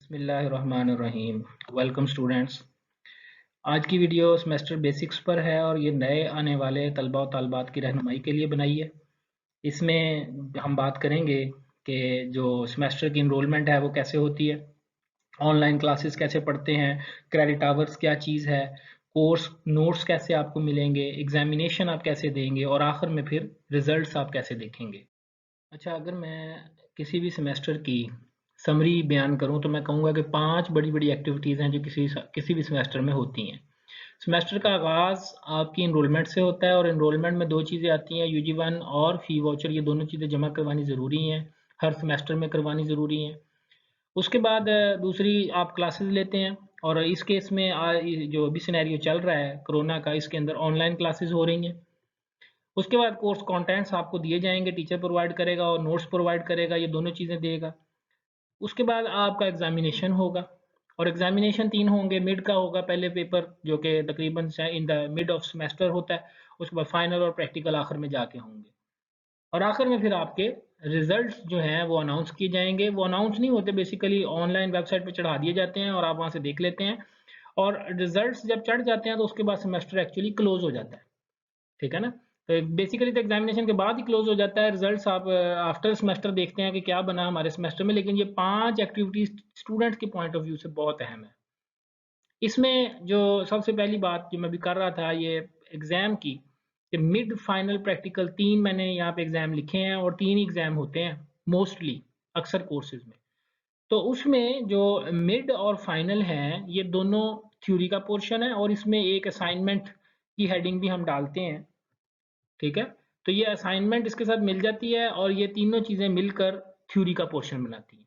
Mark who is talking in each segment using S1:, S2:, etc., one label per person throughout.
S1: बिस्मिल्लाहिर्रहमानिर्रहीम। Welcome students. आज की वीडियो सेमेस्टर बेसिक्स पर है और ये नए आने वाले तलबा और तालबात की रहनुमाई के लिए बनाई है। इसमें हम बात करेंगे कि जो सेमेस्टर की इनरोलमेंट है वो कैसे होती है, ऑनलाइन क्लासेस कैसे पढ़ते हैं, क्रेडिट आवर्स क्या चीज़ है, कोर्स नोट्स कैसे आपको मिलेंगे, एग्जामिनेशन आप कैसे देंगे और आखिर में फिर रिजल्ट्स आप कैसे देखेंगे। अच्छा, अगर मैं किसी भी सेमेस्टर की समरी बयान करूं तो मैं कहूँगा कि 5 बड़ी-बड़ी एक्टिविटीज़ हैं जो किसी भी सेमेस्टर में होती हैं। सेमेस्टर का आगाज़ आपकी एनरोलमेंट से होता है और एनरोलमेंट में 2 चीज़ें आती हैं, यूजी-1 और फ़ी वाउचर। ये दोनों चीज़ें जमा करवानी ज़रूरी हैं, हर सेमेस्टर में करवानी ज़रूरी हैं। उसके बाद दूसरी आप क्लासेस लेते हैं और इस केस में जो अभी सिनेरियो चल रहा है कोरोना का, इसके अंदर ऑनलाइन क्लासेस हो रही हैं। उसके बाद कोर्स कंटेंट्स आपको दिए जाएँगे, टीचर प्रोवाइड करेगा और नोट्स प्रोवाइड करेगा, ये दोनों चीज़ें देगा। उसके बाद आपका एग्ज़ामिनेशन होगा और एग्ज़ामिनेशन 3 होंगे। मिड का होगा पहले पेपर जो कि तकरीबन in the mid of semester होता है। उसके बाद फाइनल और प्रैक्टिकल आखिर में जाके होंगे और आखिर में फिर आपके रिजल्ट्स जो हैं वो अनाउंस किए जाएँगे। वो अनाउंस नहीं होते, बेसिकली ऑनलाइन वेबसाइट पे चढ़ा दिए जाते हैं और आप वहाँ से देख लेते हैं और रिजल्ट्स जब चढ़ जाते हैं तो उसके बाद सेमेस्टर एक्चुअली क्लोज़ हो जाता है। ठीक है ना? तो बेसिकली तो एग्जामिनेशन के बाद ही क्लोज हो जाता है। रिजल्ट्स आप आफ्टर सेमेस्टर देखते हैं कि क्या बना हमारे सेमेस्टर में, लेकिन ये 5 एक्टिविटीज स्टूडेंट्स के पॉइंट ऑफ व्यू से बहुत अहम है। इसमें जो सबसे पहली बात जो मैं भी कर रहा था ये एग्जाम की, कि मिड फाइनल प्रैक्टिकल 3 मैंने यहाँ पे एग्जाम लिखे हैं और 3 ही एग्जाम होते हैं मोस्टली अक्सर कोर्सेज में। तो उसमें जो मिड और फाइनल हैं ये दोनों थ्योरी का पोर्शन है और इसमें एक असाइनमेंट की हेडिंग भी हम डालते हैं। ठीक है? तो ये असाइनमेंट इसके साथ मिल जाती है और ये तीनों चीज़ें मिलकर थ्योरी का पोर्शन बनाती हैं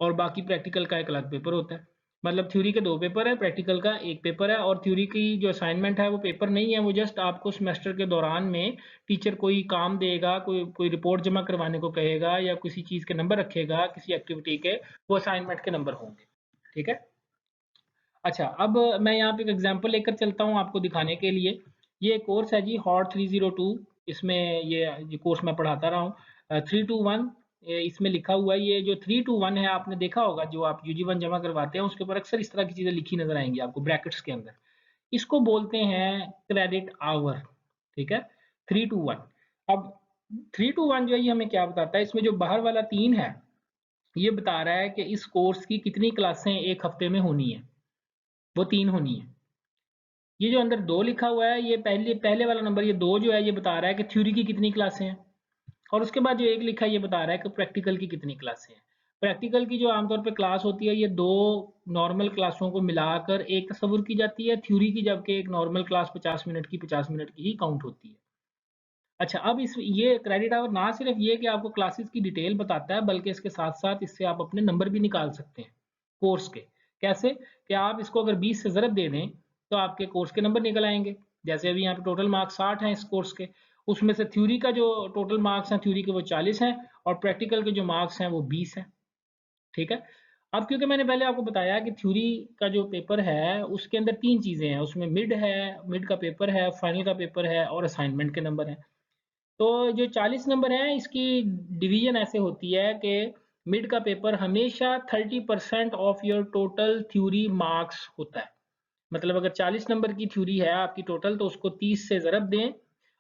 S1: और बाकी प्रैक्टिकल का एक अलग पेपर होता है। मतलब थ्योरी के 2 पेपर है, प्रैक्टिकल का 1 पेपर है और थ्योरी की जो असाइनमेंट है वो पेपर नहीं है, वो जस्ट आपको सेमेस्टर के दौरान में टीचर कोई काम देगा, कोई कोई रिपोर्ट जमा करवाने को कहेगा या किसी चीज़ के नंबर रखेगा, किसी एक्टिविटी के, वो असाइनमेंट के नंबर होंगे। ठीक है? अच्छा, अब मैं यहाँ पे एक एग्जांपल लेकर चलता हूँ आपको दिखाने के लिए। ये कोर्स है जी हॉट 302। इसमें ये कोर्स मैं पढ़ाता रहा हूँ। 321 इसमें लिखा हुआ है। ये जो 321 है आपने देखा होगा, जो आप यूजी 1 जमा करवाते हैं उसके ऊपर अक्सर इस तरह की चीज़ें लिखी नज़र आएँगी आपको ब्रैकेट्स के अंदर। इसको बोलते हैं क्रेडिट आवर। ठीक है? 321। अब 321 जो है ये हमें क्या बताता है, इसमें जो बाहर वाला 3 है, ये बता रहा है कि इस कोर्स की कितनी क्लासें 1 हफ्ते में होनी है। वो 3 होनी है। ये जो अंदर 2 लिखा हुआ है, ये पहले पहले वाला नंबर, ये 2 जो है ये बता रहा है कि थ्योरी की कितनी क्लासें हैं और उसके बाद जो 1 लिखा है ये बता रहा है कि प्रैक्टिकल की कितनी क्लासें हैं। प्रैक्टिकल की जो आमतौर पे क्लास होती है ये 2 नॉर्मल क्लासों को मिलाकर एक तस्वुर की जाती है। थ्योरी की जबकि एक नॉर्मल क्लास 50 मिनट की 50 मिनट की ही काउंट होती है। अच्छा, अब इस ये क्रेडिट आवर ना सिर्फ ये कि आपको क्लासेस की डिटेल बताता है, बल्कि इसके साथ-साथ इससे आप अपने नंबर भी निकाल सकते हैं कोर्स के। कैसे? कि आप इसको अगर 20 से ज़रब दे दें, तो आपके कोर्स के नंबर निकल आएँगे। जैसे अभी यहाँ पे टोटल मार्क्स 60 हैं इस कोर्स के, उसमें से थ्योरी का जो टोटल मार्क्स हैं थ्योरी के वो 40 हैं और प्रैक्टिकल के जो मार्क्स हैं वो 20 हैं। ठीक है? अब क्योंकि मैंने पहले आपको बताया कि थ्योरी का जो पेपर है, उसके अंदर 3 चीज़ें हैं, उसमें मिड है, मिड का पेपर है, फाइनल का पेपर है और असाइनमेंट के नंबर हैं। तो जो 40 नंबर हैं इसकी डिवीजन ऐसे होती है कि मिड का पेपर हमेशा 30% of your total theory marks होता है। मतलब अगर 40 नंबर की थ्योरी है आपकी टोटल, तो उसको 30 से ज़रब दें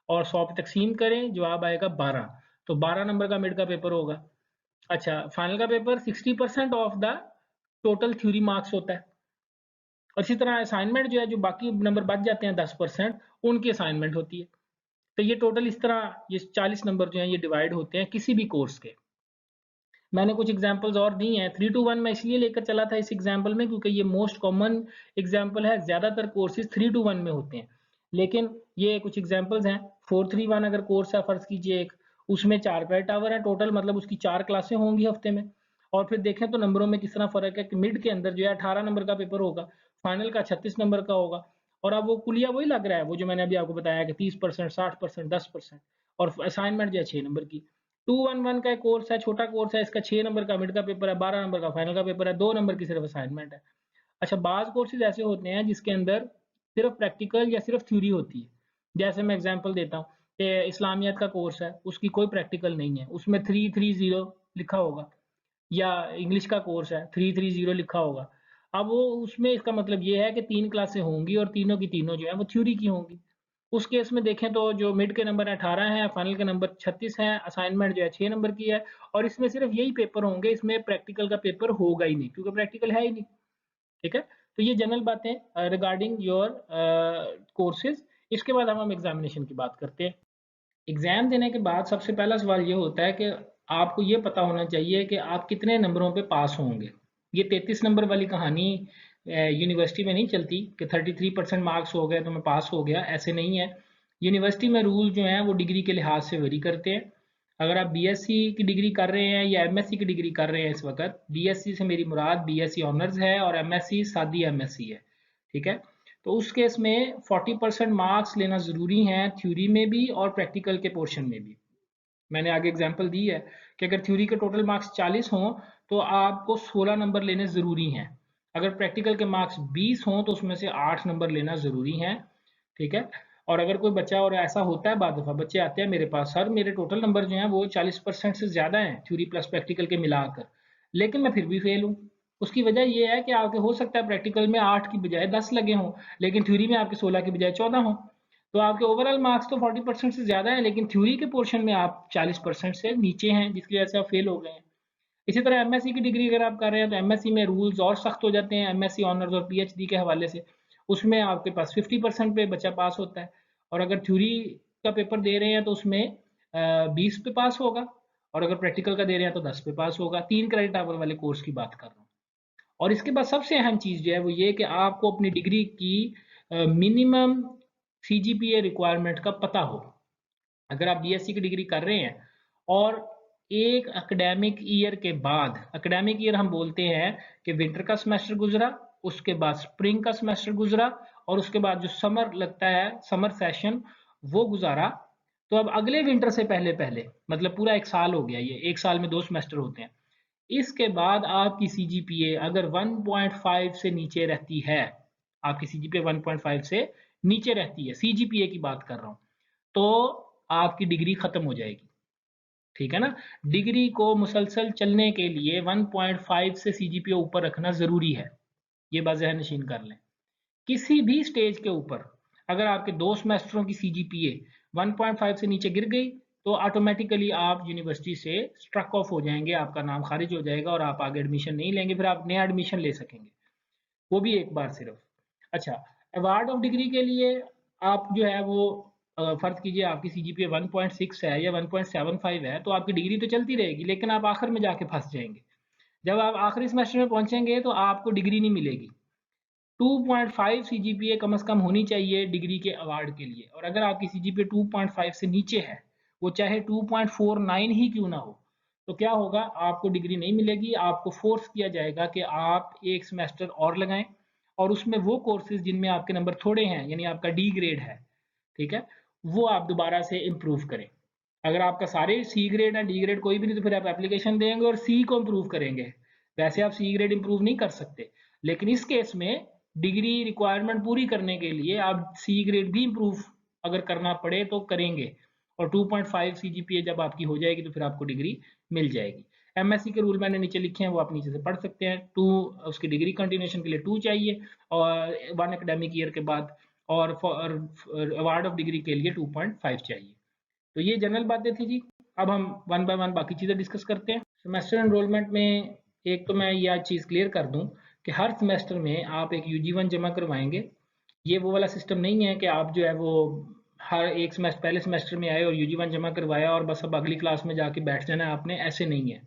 S1: और 100 पे तकसीम करें, जवाब आएगा 12। तो 12 नंबर का मिड का पेपर होगा। अच्छा, फाइनल का paper 60% of the total theory marks होता है और इसी तरह असाइनमेंट जो है, जो बाकी नंबर बच जाते हैं 10%, उनकी असाइनमेंट होती है। तो ये टोटल इस तरह ये 40 नंबर जो हैं ये डिवाइड होते हैं किसी भी कोर्स के। मैंने कुछ एग्जांपल्स और दी हैं। 321 मैं इसलिए लेकर चला था इस एग्जांपल में क्योंकि ये मोस्ट कॉमन एग्जांपल है। ज़्यादातर कोर्सेज 321 में होते हैं, लेकिन ये कुछ एग्जांपल्स हैं। 431 अगर कोर्स है फ़र्ज़ कीजिए एक, उसमें 4 क्रेडिट आवर है टोटल, मतलब उसकी 4 क्लासें होंगी हफ्ते में। और फिर देखें तो नंबरों में किस तरह फ़र्क है कि मिड के अंदर जो है 18 नंबर का पेपर होगा, फाइनल का 36 नंबर का होगा और अब वो कुलिया वही लग रहा है, वो जो मैंने अभी आपको बताया कि 30%, 60%, 10% और असाइनमेंट जो है 6 नंबर की। 211 का एक कोर्स है, छोटा कोर्स है, इसका 6 नंबर का मिड का पेपर है, 12 नंबर का फाइनल का पेपर है, 2 नंबर की सिर्फ असाइनमेंट है। अच्छा, बाज़ कोर्सेज़ ऐसे होते हैं जिसके अंदर सिर्फ प्रैक्टिकल या सिर्फ थ्योरी होती है। जैसे मैं एग्जांपल देता हूँ कि इस्लामियत का कोर्स है, उसकी कोई प्रैक्टिकल नहीं है, उसमें 330 लिखा होगा। या इंग्लिश का कोर्स है 330 लिखा होगा। अब वो उसमें इसका मतलब ये है कि 3 क्लासें होंगी और तीनों की तीनों जो है वो थ्योरी की होंगी। उस केस में देखें तो जो मिड के नंबर 18 हैं, फाइनल के नंबर 36 हैं, असाइनमेंट जो है 6 नंबर की है और इसमें सिर्फ यही पेपर होंगे, इसमें प्रैक्टिकल का पेपर होगा ही नहीं क्योंकि प्रैक्टिकल है ही नहीं। ठीक है? तो ये जनरल बातें रिगार्डिंग योर कोर्सेज़। इसके बाद हम एग्ज़ामिनेशन की बात करते हैं। एग्ज़ाम देने के बाद सबसे पहला सवाल ये होता है कि आपको ये पता होना चाहिए कि आप कितने नंबरों पे पास होंगे। ये 33 नंबर वाली कहानी यूनिवर्सिटी में नहीं चलती कि 33% मार्क्स हो गए तो मैं पास हो गया, ऐसे नहीं है। यूनिवर्सिटी में रूल जो हैं वो डिग्री के लिहाज से वेरी करते हैं। अगर आप बीएससी की डिग्री कर रहे हैं या एमएससी की डिग्री कर रहे हैं इस वक्त, बीएससी से मेरी मुराद बीएससी ऑनर्स है और एमएससी सादी एमएससी है। ठीक है? तो उस केस में 40% मार्क्स लेना ज़रूरी है थ्योरी में भी और प्रैक्टिकल के पोर्शन में भी। मैंने आगे एग्जांपल दी है कि अगर थ्योरी के टोटल मार्क्स 40 हों तो आपको 16 नंबर लेने ज़रूरी हैं। अगर प्रैक्टिकल के मार्क्स 20 हों तो उसमें से 8 नंबर लेना ज़रूरी है। ठीक है? और अगर कोई बच्चा और ऐसा होता है बाद दफ़ा बच्चे आते हैं मेरे पास, सर मेरे टोटल नंबर जो हैं वो 40% से ज़्यादा हैं थ्योरी प्लस प्रैक्टिकल के मिलाकर, लेकिन मैं फिर भी फेल हूँ। उसकी वजह ये है कि आपके हो सकता है प्रैक्टिकल में 8 की बजाय 10 लगे हों, लेकिन थ्योरी में आपके 16 की बजाय 14 हों। तो आपके ओवरऑल मार्क्स तो 40% से ज़्यादा है, लेकिन थ्योरी के पोर्शन में आप 40% से नीचे हैं, जिसकी वजह से आप फेल हो गए हैं। इसी तरह एमएससी की डिग्री अगर आप कर रहे हैं तो एमएससी में रूल्स और सख्त हो जाते हैं एमएससी ऑनर्स और पीएचडी के हवाले से। उसमें आपके पास 50% पे बच्चा पास होता है और अगर थ्योरी का पेपर दे रहे हैं तो उसमें 20 पे पास होगा और अगर प्रैक्टिकल का दे रहे हैं तो 10 पे पास होगा। 3 क्रेडिट आवर वाले कोर्स की बात कर रहा हूँ। और इसके बाद सबसे अहम चीज़ जो है वो ये कि आपको अपनी डिग्री की मिनिमम सीजीपीए रिक्वायरमेंट का पता हो। अगर आप बीएससी की डिग्री कर रहे हैं और एक एकेडमिक ईयर के बाद, एकेडमिक ईयर हम बोलते हैं कि विंटर का सेमेस्टर गुजरा, उसके बाद स्प्रिंग का सेमेस्टर गुजरा और उसके बाद जो समर लगता है समर सेशन वो गुजारा, तो अब अगले विंटर से पहले पहले मतलब पूरा एक साल हो गया, ये एक साल में 2 सेमेस्टर होते हैं। इसके बाद आपकी सीजीपीए अगर 1.5 से नीचे रहती है, आपकी सीजीपीए 1.5 से नीचे रहती है, सीजीपीए की बात कर रहा हूँ, तो आपकी डिग्री खत्म हो जाएगी। ठीक है ना? डिग्री को मुसलसल चलने के लिए 1.5 से सीजीपीए ऊपर रखना ज़रूरी है। ये बात ज़हन नशीन कर लें। किसी भी स्टेज के ऊपर अगर आपके 2 सेमेस्टरों की सीजीपीए 1.5 से नीचे गिर गई, तो ऑटोमेटिकली आप यूनिवर्सिटी से स्ट्रक ऑफ हो जाएँगे, आपका नाम खारिज हो जाएगा और आप आगे एडमिशन नहीं लेंगे, फिर आप नया एडमिशन ले सकेंगे। वो भी एक बार सिर्फ। अच्छा, अवार्ड ऑफ डिग्री के लिए आप जो है वो फ़र्ज़ कीजिए आपकी सीजीपीए 1.6 है या 1.75 है, तो आपकी डिग्री तो चलती रहेगी, लेकिन आप आखिर में जाके फँस जाएँगे। जब आप आखिरी सेमेस्टर में पहुँचेंगे, तो आपको डिग्री नहीं मिलेगी। 2.5 सीजीपीए कम से कम होनी चाहिए डिग्री के अवार्ड के लिए और अगर आपकी सीजीपीए 2.5 से नीचे है, वो चाहे 2.49 ही क्यों ना हो, तो क्या होगा आपको डिग्री नहीं मिलेगी, आपको फोर्स किया जाएगा कि आप एक सेमेस्टर और लगाएं और उसमें वो कोर्सेज जिनमें आपके नंबर थोड़े हैं यानी आपका डी ग्रेड है, ठीक है, वो आप दोबारा से इम्प्रूव करें। अगर आपका सारे सी ग्रेड है डी ग्रेड कोई भी नहीं तो फिर आप एप्लीकेशन देंगे और सी को इम्प्रूव करेंगे। वैसे आप सी ग्रेड इम्प्रूव नहीं कर सकते, लेकिन इस केस में डिग्री रिक्वायरमेंट पूरी करने के लिए आप सी ग्रेड भी इम्प्रूव अगर करना पड़े तो करेंगे और 2.5 सीजीपीए जब आपकी हो जाएगी तो फिर आपको डिग्री मिल जाएगी। एमएससी के रूल मैंने नीचे लिखे हैं वो आप नीचे से पढ़ सकते हैं। 2 उसकी डिग्री कंटिन्यूएशन के लिए 2 चाहिए और 1 एकेडमिक ईयर के बाद और फॉर अवार्ड ऑफ डिग्री के लिए 2.5 चाहिए। तो ये जनरल बातें थी जी। अब हम वन बाय वन बाकी चीज़ें डिस्कस करते हैं। सेमेस्टर एनरोलमेंट में एक तो मैं यह चीज़ क्लियर कर दूं कि हर सेमेस्टर में आप एक यूजी 1 जमा करवाएंगे। ये वो वाला सिस्टम नहीं है कि आप जो है वो हर एक सेमेस्टर पहले सेमेस्टर में आए और यूजी 1 जमा करवाया और बस अब अगली क्लास में जाके बैठ जाना है आपने, ऐसे नहीं है।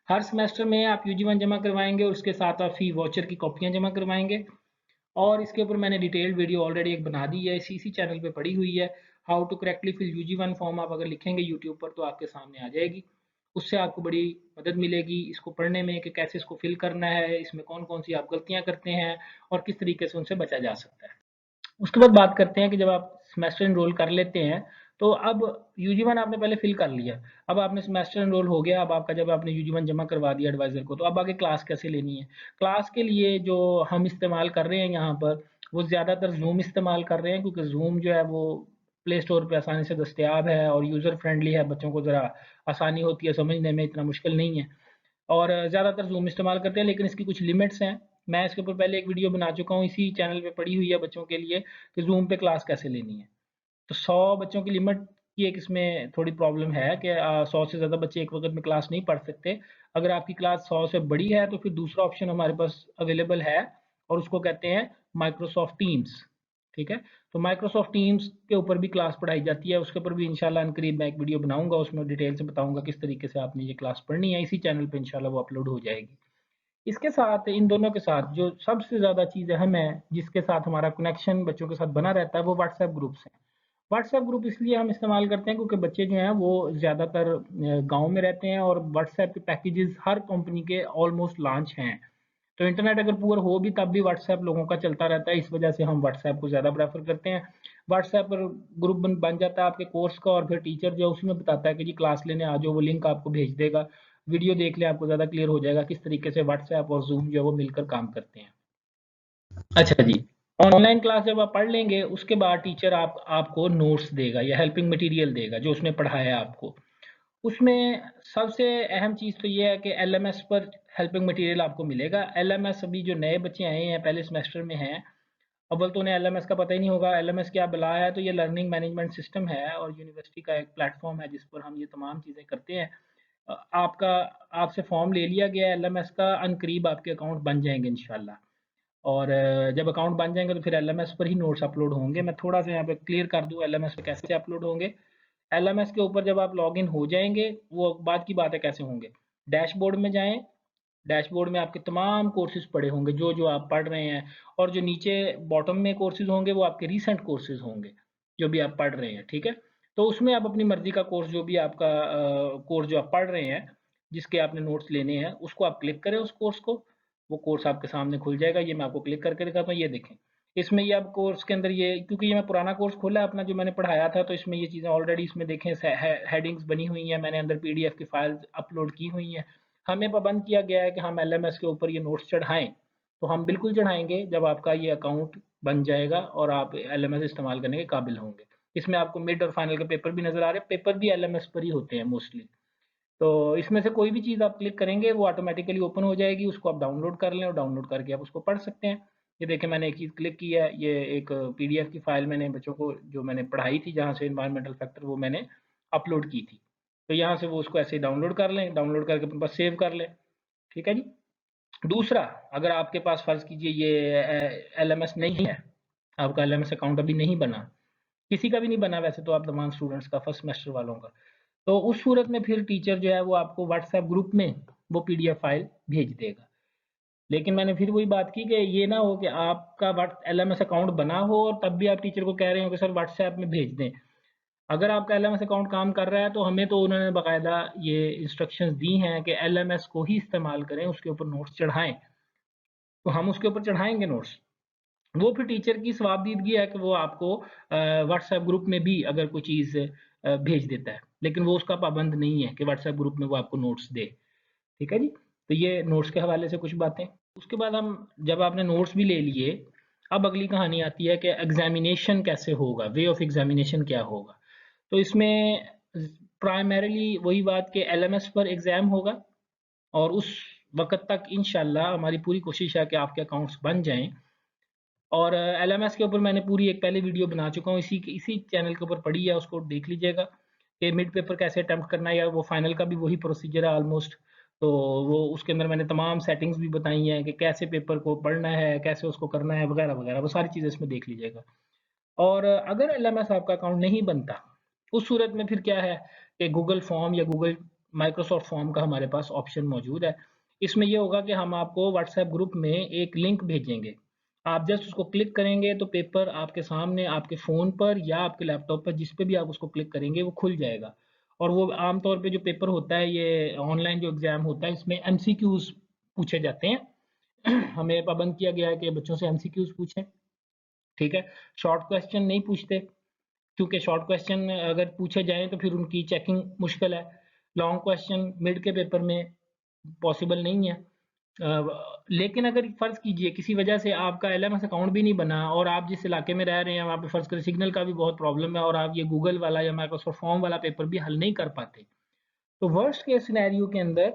S1: हर सेमेस्टर में आप यूजी 1 जमा करवाएंगे और उसके साथ आप फी वाउचर की कॉपियाँ जमा करवाएंगे और इसके ऊपर मैंने डिटेल्ड वीडियो ऑलरेडी एक बना दी है, इसी चैनल पे पड़ी हुई है। How to correctly fill UG 1 form आप अगर लिखेंगे यूट्यूब पर तो आपके सामने आ जाएगी। उससे आपको बड़ी मदद मिलेगी इसको पढ़ने में कि कैसे इसको फिल करना है, इसमें कौन कौन सी आप गलतियां करते हैं और किस तरीके से उनसे बचा जा सकता है। उसके बाद बात करते हैं कि जब आप सेमेस्टर एनरोल कर लेते हैं तो अब यूजी 1 आपने पहले फिल कर लिया, अब आपने सेमेस्टर एनरोल हो गया, अब आपका जब आपने यूजी 1 जमा करवा दिया एडवाइज़र को, तो अब आगे क्लास कैसे लेनी है। क्लास के लिए जो हम इस्तेमाल कर रहे हैं यहाँ पर वो ज़्यादातर जूम इस्तेमाल कर रहे हैं क्योंकि जूम जो है वो प्ले स्टोर पे आसानी से दस्तियाब है और यूज़र फ्रेंडली है, बच्चों को ज़रा आसानी होती है समझने में, इतना मुश्किल नहीं है। और ज़्यादातर जूम इस्तेमाल करते हैं, लेकिन इसकी कुछ लिमिट्स हैं। मैं इसके ऊपर पहले एक वीडियो बना चुका हूँ, इसी चैनल पे पड़ी हुई है बच्चों के लिए कि जूम पे क्लास कैसे लेनी है। तो 100 बच्चों की लिमिट की एक इसमें थोड़ी प्रॉब्लम है कि 100 से ज़्यादा बच्चे एक वक्त में क्लास नहीं पढ़ सकते। अगर आपकी क्लास 100 से बड़ी है तो फिर दूसरा ऑप्शन हमारे पास अवेलेबल है और उसको कहते हैं माइक्रोसॉफ्ट टीम्स। ठीक है, तो माइक्रोसॉफ्ट टीम्स के ऊपर भी क्लास पढ़ाई जाती है, उसके ऊपर भी इंशाल्लाह अनकरीब मैं एक वीडियो बनाऊंगा, उसमें डिटेल से बताऊंगा किस तरीके से आपने ये क्लास पढ़नी है। इसी चैनल पे इंशाल्लाह वो अपलोड हो जाएगी। इसके साथ इन दोनों के साथ जो सबसे ज़्यादा चीज़ अहम है, जिसके साथ हमारा कनेक्शन बच्चों के साथ बना रहता है, वो व्हाट्सएप ग्रुप्स हैं। व्हाट्सएप ग्रुप इसलिए हम इस्तेमाल करते हैं क्योंकि बच्चे जो हैं वो ज़्यादातर गाँव में रहते हैं और व्हाट्सएप के पैकेजेस हर कंपनी के ऑलमोस्ट लॉन्च हैं। तो इंटरनेट अगर पुअर हो भी तब भी व्हाट्सएप लोगों का चलता रहता है, इस वजह से हम व्हाट्सएप को ज़्यादा प्रेफर करते हैं। व्हाट्सएप पर ग्रुप बन जाता है आपके कोर्स का और फिर टीचर जो है उसमें बताता है कि जी क्लास लेने आ जाओ, वो लिंक आपको भेज देगा। वीडियो देख ले, आपको ज़्यादा क्लियर हो जाएगा किस तरीके से व्हाट्सएप और जूम जो है वो मिलकर काम करते हैं। अच्छा जी, ऑनलाइन क्लास जब आप पढ़ लेंगे उसके बाद टीचर आपको नोट्स देगा या हेल्पिंग मटेरियल देगा जो उसने पढ़ाया है आपको। उसमें सबसे अहम चीज़ तो ये है कि एलएमएस पर हेल्पिंग मटेरियल आपको मिलेगा। एलएमएस अभी जो नए बच्चे आए हैं पहले सेमेस्टर में हैं, अव्वल तो उन्हें एलएमएस का पता ही नहीं होगा। एलएमएस क्या बला है, तो ये लर्निंग मैनेजमेंट सिस्टम है और यूनिवर्सिटी का एक प्लेटफॉर्म है जिस पर हम ये तमाम चीज़ें करते हैं। आपका आपसे फॉर्म ले लिया गया है एलएमएस का, अनकरीब आपके अकाउंट बन जाएंगे इंशाल्लाह। और जब अकाउंट बन जाएंगे तो फिर एलएमएस पर ही नोट्स अपलोड होंगे। मैं थोड़ा सा यहाँ पे क्लियर कर दूँ एलएमएस पे कैसे अपलोड होंगे। एलएमएस के ऊपर जब आप लॉगिन हो जाएंगे, वो बाद की बात है कैसे होंगे। डैशबोर्ड में जाएं, डैशबोर्ड में आपके तमाम कोर्सेज पड़े होंगे जो जो आप पढ़ रहे हैं, और जो नीचे बॉटम में कोर्सेज होंगे वो आपके रीसेंट कोर्सेज होंगे जो भी आप पढ़ रहे हैं। ठीक है, तो उसमें आप अपनी मर्जी का कोर्स जो भी आपका कोर्स जो आप पढ़ रहे हैं, जिसके आपने नोट्स लेने हैं, उसको आप क्लिक करें उस कोर्स को, वो कोर्स आपके सामने खुल जाएगा। ये मैं आपको क्लिक करके दिखाता हूँ, ये देखें। इसमें ये अब कोर्स के अंदर ये, क्योंकि ये मैं पुराना कोर्स खोला है अपना जो मैंने पढ़ाया था, तो इसमें ये चीज़ें ऑलरेडी इसमें देखें हेडिंग्स बनी हुई हैं, मैंने अंदर पीडीएफ की फाइल्स अपलोड की हुई हैं। हमें पाबंद किया गया है कि हम एलएमएस के ऊपर ये नोट्स चढ़ाएं, तो हम बिल्कुल चढ़ाएंगे जब आपका ये अकाउंट बन जाएगा और आप एलएमएस इस्तेमाल करने के काबिल होंगे। इसमें आपको मिड और फाइनल के पेपर भी नजर आ रहे हैं, पेपर भी एलएमएस पर ही होते हैं मोस्टली। तो इसमें से कोई भी चीज़ आप क्लिक करेंगे वो ऑटोमेटिकली ओपन हो जाएगी, उसको आप डाउनलोड कर लें और डाउनलोड करके आप उसको पढ़ सकते हैं। ये देखें, मैंने एक चीज़ क्लिक की है, ये एक पीडीएफ की फाइल मैंने बच्चों को जो मैंने पढ़ाई थी जहाँ से इन्वायरमेंटल फैक्टर, वो मैंने अपलोड की थी। तो यहाँ से वो उसको ऐसे ही डाउनलोड कर लें, डाउनलोड करके अपने पास सेव कर लें। ठीक है जी। दूसरा, अगर आपके पास फ़र्ज़ कीजिए ये एलएमएस नहीं है, आपका एलएमएस अकाउंट अभी नहीं बना, किसी का भी नहीं बना वैसे तो आप तमाम स्टूडेंट्स का, फर्स्ट सेमेस्टर वालों का, तो उस सूरत में फिर टीचर जो है वो आपको व्हाट्सएप ग्रुप में वो पीडीएफ फाइल भेज देगा। लेकिन मैंने फिर वही बात की कि ये ना हो कि आपका एलएमएस अकाउंट बना हो और तब भी आप टीचर को कह रहे हो कि सर व्हाट्सएप में भेज दें। अगर आपका एलएमएस अकाउंट काम कर रहा है तो हमें तो उन्होंने बाकायदा ये इंस्ट्रक्शंस दी हैं कि एलएमएस को ही इस्तेमाल करें, उसके ऊपर नोट्स चढ़ाएं, तो हम उसके ऊपर चढ़ाएंगे नोट्स। वो फिर टीचर की सवाबदीदगी है कि वो आपको व्हाट्सएप ग्रुप में भी अगर कोई चीज़ भेज देता है, लेकिन वो उसका पाबंद नहीं है कि व्हाट्सएप ग्रुप में वो आपको नोट्स दे। ठीक है जी, तो ये नोट्स के हवाले से कुछ बातें। उसके बाद हम, जब आपने नोट्स भी ले लिए, अब अगली कहानी आती है कि एग्जामिनेशन कैसे होगा, वे ऑफ एग्जामिनेशन क्या होगा। तो इसमें प्राइमरीली वही बात कि एलएमएस पर एग्ज़ाम होगा और उस वक़्त तक इंशाल्लाह हमारी पूरी कोशिश है कि आपके अकाउंट्स बन जाएँ। और एलएमएस के ऊपर मैंने पूरी एक पहले वीडियो बना चुका हूँ, इसी चैनल के ऊपर पड़ी है, उसको देख लीजिएगा कि मिड पेपर कैसे अटेम्प्ट करना है, या वो फाइनल का भी वही प्रोसीजर है ऑलमोस्ट। तो वो उसके अंदर मैंने तमाम सेटिंग्स भी बताई हैं कि कैसे पेपर को पढ़ना है, कैसे उसको करना है, वगैरह वगैरह, वो सारी चीज़ें इसमें देख लीजिएगा। और अगर एलएमएस आपका अकाउंट नहीं बनता, उस सूरत में फिर क्या है कि गूगल फॉर्म या गूगल माइक्रोसॉफ्ट फॉर्म का हमारे पास ऑप्शन मौजूद है। इसमें ये होगा कि हम आपको व्हाट्सएप ग्रुप में एक लिंक भेजेंगे, आप जस्ट उसको क्लिक करेंगे तो पेपर आपके सामने आपके फ़ोन पर या आपके लैपटॉप पर, जिस पे भी आप उसको क्लिक करेंगे वो खुल जाएगा। और वो आमतौर पे जो पेपर होता है, ये ऑनलाइन जो एग्ज़ाम होता है, इसमें एमसीक्यूज़ पूछे जाते हैं। हमें पाबंद किया गया है कि बच्चों से एमसीक्यूज़ पूछें। ठीक है, शॉर्ट क्वेश्चन नहीं पूछते, क्योंकि शॉर्ट क्वेश्चन अगर पूछे जाएँ तो फिर उनकी चेकिंग मुश्किल है। लॉन्ग क्वेश्चन मिड के पेपर में पॉसिबल नहीं है। लेकिन अगर फ़र्ज़ कीजिए किसी वजह से आपका एलएमएस अकाउंट भी नहीं बना और आप जिस इलाके में रह रहे हैं वहाँ पे फ़र्ज़ करें सिग्नल का भी बहुत प्रॉब्लम है और आप ये गूगल वाला या माइक्रोसॉफ्ट फॉर्म वाला पेपर भी हल नहीं कर पाते, तो वर्स्ट केस सिनेरियो के अंदर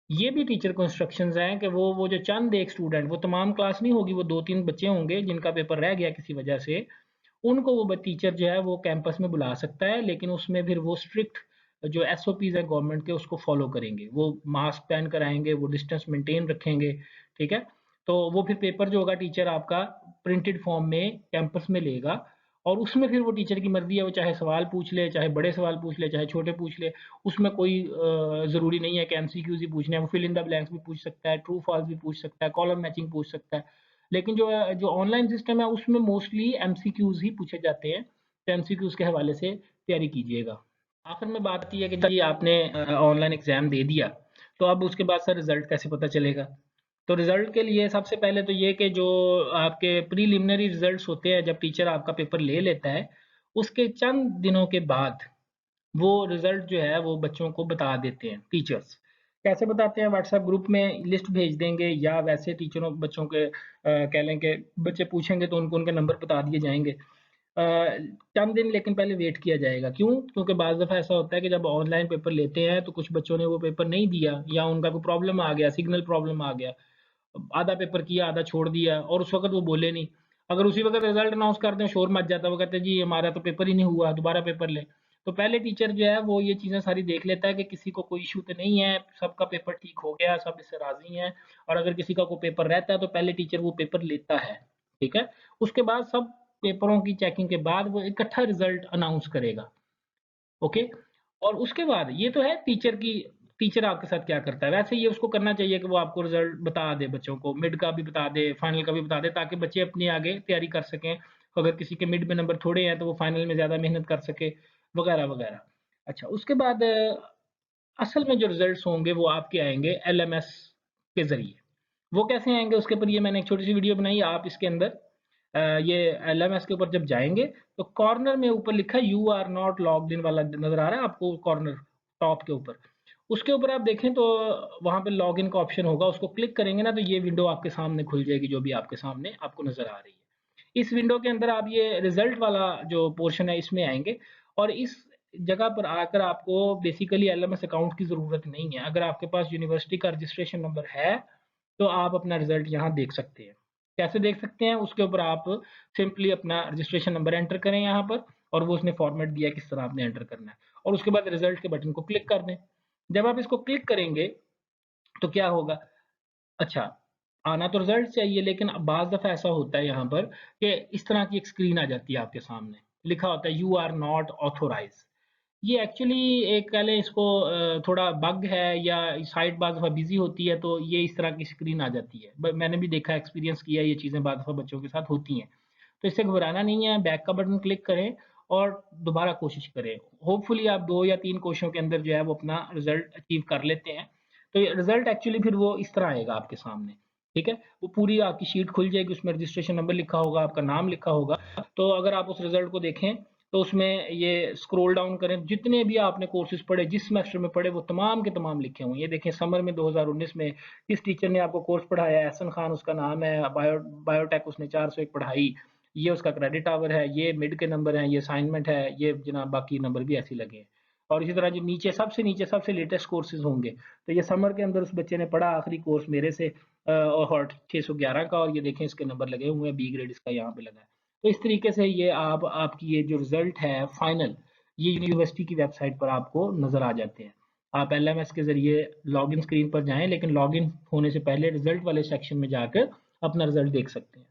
S1: ये भी टीचर को इंस्ट्रक्शंस हैं कि वो जो चंद एक स्टूडेंट, वो तमाम क्लास नहीं होगी, वो 2-3 बच्चे होंगे जिनका पेपर रह गया किसी वजह से, उनको वो टीचर जो है वो कैंपस में बुला सकता है, लेकिन उसमें फिर वो स्ट्रिक्ट जो एसओपीज़ हैं गवर्नमेंट के उसको फॉलो करेंगे। वो मास्क पहन कर आएँगे, वो डिस्टेंस मेंटेन रखेंगे, ठीक है? तो वो फिर पेपर जो होगा टीचर आपका प्रिंटेड फॉर्म में कैंपस में लेगा और उसमें फिर वो टीचर की मर्ज़ी है, वो चाहे सवाल पूछ ले, चाहे बड़े सवाल पूछ ले, चाहे छोटे पूछ ले। उसमें कोई ज़रूरी नहीं है कि एमसीक्यूज़ ही पूछने हैं, वो फिल इन द ब्लैंक्स भी पूछ सकता है, ट्रू फॉल्स भी पूछ सकता है, कॉलम मैचिंग पूछ सकता है। लेकिन जो ऑनलाइन सिस्टम है उसमें मोस्टली एमसीक्यूज़ ही पूछे जाते हैं, तो एमसीक्यूज़ के हवाले से तैयारी कीजिएगा। आखिर में बात आती है कि जी आपने ऑनलाइन एग्ज़ाम दे दिया, तो अब उसके बाद सर रिज़ल्ट कैसे पता चलेगा? तो रिज़ल्ट के लिए सबसे पहले तो ये कि जो आपके प्रिलिमिनरी रिज़ल्ट्स होते हैं, जब टीचर आपका पेपर ले लेता है, उसके चंद दिनों के बाद वो रिज़ल्ट जो है वो बच्चों को बता देते हैं टीचर्स। कैसे बताते हैं? व्हाट्सएप ग्रुप में लिस्ट भेज देंगे या वैसे टीचरों बच्चों के कह लें कि बच्चे पूछेंगे तो उनको उनके नंबर बता दिए जाएँगे। चंद दिन लेकिन पहले वेट किया जाएगा। क्यों? क्योंकि बाज़ दफ़ा ऐसा होता है कि जब ऑनलाइन पेपर लेते हैं तो कुछ बच्चों ने वो पेपर नहीं दिया या उनका कोई प्रॉब्लम आ गया, सिग्नल प्रॉब्लम आ गया। आधा पेपर किया, आधा छोड़ दिया और उस वक़्त वो बोले नहीं। अगर उसी वक़्त रिज़ल्ट अनाउंस कर दें, शोर मच जाता है, वो कहते हैं जी हमारा तो पेपर ही नहीं हुआ, दोबारा पेपर लें। तो पहले टीचर जो है वो ये चीज़ें सारी देख लेता है कि किसी को कोई इश्यू तो नहीं है, सबका पेपर ठीक हो गया, सब इससे राज़ी हैं और अगर किसी का कोई पेपर रहता है तो पहले टीचर वो पेपर लेता है, ठीक है? उसके बाद सब पेपरों की चेकिंग के बाद वो इकट्ठा रिज़ल्ट अनाउंस करेगा। ओके? और उसके बाद ये तो है टीचर आपके साथ क्या करता है। वैसे ये उसको करना चाहिए कि वो आपको रिज़ल्ट बता दे बच्चों को, मिड का भी बता दे, फाइनल का भी बता दे ताकि बच्चे अपनी आगे तैयारी कर सकें। अगर किसी के मिड में नंबर थोड़े हैं तो वो फाइनल में ज़्यादा मेहनत कर सके, वगैरह-वगैरह। अच्छा, उसके बाद असल में जो रिज़ल्ट्स होंगे वो आपके आएँगे एलएमएस के ज़रिए। वो कैसे आएँगे उसके ऊपर ये मैंने एक छोटी-सी वीडियो बनाई है। आप इसके अंदर ये एलएमएस के ऊपर जब जाएँगे तो कॉर्नर में ऊपर लिखा है you are not logged in वाला नज़र आ रहा है आपको कॉर्नर टॉप के ऊपर। उसके ऊपर आप देखें तो वहाँ पे लॉगिन का ऑप्शन होगा, उसको क्लिक करेंगे ना तो ये विंडो आपके सामने खुल जाएगी जो भी आपके सामने आपको नज़र आ रही है। इस विंडो के अंदर आप ये रिज़ल्ट वाला जो पोर्शन है इसमें आएँगे और इस जगह पर आकर आपको बेसिकली एलएमएस अकाउंट की ज़रूरत नहीं है। अगर आपके पास यूनिवर्सिटी का रजिस्ट्रेशन नंबर है, तो आप अपना रिज़ल्ट यहाँ देख सकते हैं। कैसे देख सकते हैं? उसके ऊपर आप सिंपली अपना रजिस्ट्रेशन नंबर एंटर करें यहाँ पर और वो उसने फॉर्मेट दिया है किस तरह आपने एंटर करना है और उसके बाद रिज़ल्ट के बटन को क्लिक कर दें। जब आप इसको क्लिक करेंगे, तो क्या होगा? अच्छा, आना तो रिज़ल्ट चाहिए लेकिन बाज़ दफ़ा ऐसा होता है यहाँ पर कि इस तरह की एक स्क्रीन आ जाती है आपके सामने। लिखा होता है यू आर नॉट ऑथोराइज़्ड। ये एक्चुअली एक कह लें इसको थोड़ा बग है या साइट बाज़ दफ़ा बिज़ी होती है तो ये इस तरह की स्क्रीन आ जाती है। ब मैंने भी देखा एक्सपीरियंस किया है ये चीज़ें बाज़ दफ़ा बच्चों के साथ होती हैं। तो इससे घबराना नहीं है, बैक का बटन क्लिक करें और दोबारा कोशिश करें। होपफुली आप 2 या 3 कोशिशों के अंदर जो है वो अपना रिज़ल्ट अचीव कर लेते हैं। तो ये रिज़ल्ट एक्चुअली फिर वो इस तरह आएगा आपके सामने, ठीक है? वो पूरी आपकी शीट खुल जाएगी, उसमें रजिस्ट्रेशन नंबर लिखा होगा, आपका नाम लिखा होगा। तो अगर आप उस रिज़ल्ट को देखें, तो उसमें ये स्क्रॉल डाउन करें, जितने भी आपने कोर्सेज़ पढ़े, जिस सेमेस्टर में पढ़े, वो तमाम के तमाम लिखे हुए हैं। ये देखें समर में 2019 में किस टीचर ने आपको कोर्स पढ़ाया है, एहसन खान उसका नाम है, बायोटेक उसने 401 पढ़ाई, ये उसका क्रेडिट आवर है, ये मिड के नंबर हैं, ये असाइनमेंट है, ये जनाब बाकी नंबर भी ऐसे ही लगे हैं। और इसी तरह जो नीचे सबसे लेटेस्ट कोर्सेज़ होंगे, तो ये समर के अंदर उस बच्चे ने पढ़ा आखिरी कोर्स मेरे से और 611 का और ये देखें इसके नंबर लगे हुए हैं, बी ग्रेड इसका यहाँ पे लगा है। तो इस तरीके से ये आप आपकी ये जो रिज़ल्ट है फाइनल, ये यूनिवर्सिटी की वेबसाइट पर आपको नज़र आ जाते हैं। आप एलएमएस के ज़रिए लॉगिन स्क्रीन पर जाएँ, लेकिन लॉगिन होने से पहले रिज़ल्ट वाले सेक्शन में जाकर अपना रिज़ल्ट देख सकते हैं।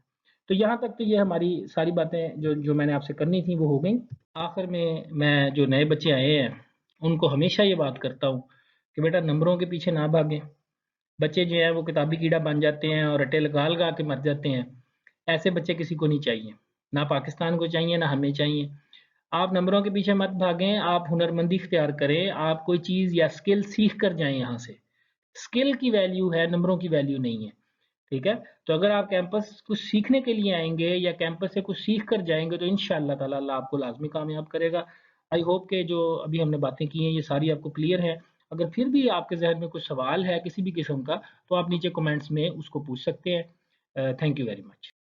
S1: तो यहाँ तक तो ये हमारी सारी बातें जो जो मैंने आपसे करनी थी वो हो गई। आखिर में मैं जो नए बच्चे आए हैं, उनको हमेशा ये बात करता हूँ कि बेटा नंबरों के पीछे ना भागें। बच्चे जो हैं वो किताबी कीड़ा बन जाते हैं और रट्टे लगा-लगा के मर जाते हैं। ऐसे बच्चे किसी को नहीं चाहिए। ना पाकिस्तान को चाहिए, ना हमें चाहिए। आप नंबरों के पीछे मत भागें, आप हुनरमंदी इख्तियार करें, आप कोई चीज़ या स्किल सीख कर जाएँ यहाँ से। स्किल की वैल्यू है, नंबरों की वैल्यू नहीं है। ठीक है? तो अगर आप कैंपस कुछ सीखने के लिए आएँगे या कैंपस से कुछ सीख कर जाएँगे तो इंशाअल्लाह ताला अल्लाह आपको लाज़मी कामयाब करेगा। आई होप कि जो अभी हमने बातें की हैं ये सारी आपको क्लियर हैं। अगर फिर भी आपके ज़हन में कुछ सवाल है किसी भी किस्म का तो आप नीचे कमेंट्स में उसको पूछ सकते हैं। Thank you very much.